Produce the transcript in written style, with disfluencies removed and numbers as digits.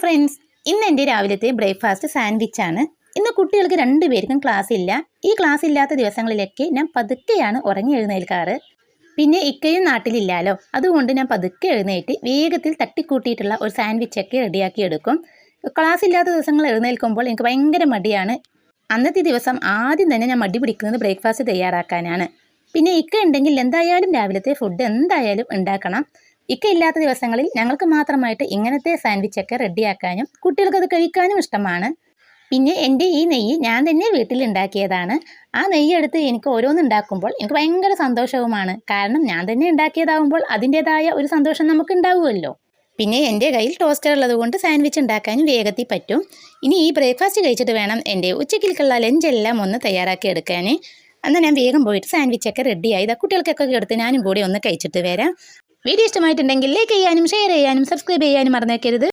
Friends, ഇന്ന് എൻ്റെ രാവിലത്തെ ബ്രേക്ക്ഫാസ്റ്റ് സാൻഡ്വിച്ചാണ്. ഇന്ന് കുട്ടികൾക്ക് രണ്ടുപേർക്കും ക്ലാസ് ഇല്ല. ഈ ക്ലാസ് ഇല്ലാത്ത ദിവസങ്ങളിലൊക്കെ ഞാൻ പതുക്കെയാണ് ഉറങ്ങി എഴുന്നേൽക്കാറ്. പിന്നെ ഇക്കയും നാട്ടിലില്ലാലോ, അതുകൊണ്ട് ഞാൻ പതുക്കെ എഴുന്നേറ്റ് വേഗത്തിൽ തട്ടിക്കൂട്ടിയിട്ടുള്ള ഒരു സാൻഡ്വിച്ചൊക്കെ റെഡിയാക്കി എടുക്കും. ക്ലാസ് ഇല്ലാത്ത ദിവസങ്ങൾ എഴുന്നേൽക്കുമ്പോൾ എനിക്ക് ഭയങ്കര മടിയാണ്. അന്നത്തെ ദിവസം ആദ്യം തന്നെ ഞാൻ മടി പിടിക്കുന്നത് ബ്രേക്ക്ഫാസ്റ്റ് തയ്യാറാക്കാനാണ്. പിന്നെ ഇക്ക ഉണ്ടെങ്കിൽ എന്തായാലും രാവിലത്തെ ഫുഡ് എന്തായാലും ഉണ്ടാക്കണം. ഇക്ക ഇല്ലാത്ത ദിവസങ്ങളിൽ ഞങ്ങൾക്ക് മാത്രമായിട്ട് ഇങ്ങനത്തെ സാൻഡ്വിച്ചൊക്കെ റെഡിയാക്കാനും കുട്ടികൾക്കത് കഴിക്കാനും ഇഷ്ടമാണ്. പിന്നെ എൻ്റെ ഈ നെയ്യ് ഞാൻ തന്നെ വീട്ടിൽ ഉണ്ടാക്കിയതാണ്. ആ നെയ്യ് എടുത്ത് എനിക്ക് ഓരോന്നുണ്ടാക്കുമ്പോൾ എനിക്ക് ഭയങ്കര സന്തോഷവുമാണ്. കാരണം ഞാൻ തന്നെ ഉണ്ടാക്കിയതാവുമ്പോൾ അതിൻ്റെതായ ഒരു സന്തോഷം നമുക്ക് ഉണ്ടാവുമല്ലോ. പിന്നെ എൻ്റെ കയ്യിൽ ടോസ്റ്റർ ഉള്ളത് കൊണ്ട് സാൻഡ്വിച്ച് ഉണ്ടാക്കാനും വേഗത്തിൽ പറ്റും. ഇനി ഈ ബ്രേക്ക്ഫാസ്റ്റ് കഴിച്ചിട്ട് വേണം എൻ്റെ ഉച്ചയ്ക്കുള്ള ലഞ്ചെല്ലാം ഒന്ന് തയ്യാറാക്കി എടുക്കാൻ. എന്നാൽ ഞാൻ വേഗം പോയിട്ട് സാൻഡ്വിച്ചൊക്കെ റെഡിയായി കുട്ടികൾക്കൊക്കെ എടുത്ത് ഞാനും കൂടി ഒന്ന് കഴിച്ചിട്ട് വരാം. വീഡിയോ ഇഷ്ടമായിട്ടുണ്ടെങ്കിൽ ലൈക്ക് ചെയ്യാനും ഷെയർ ചെയ്യാനും സബ്സ്ക്രൈബ് ചെയ്യാനും മറന്നേക്കരുത്.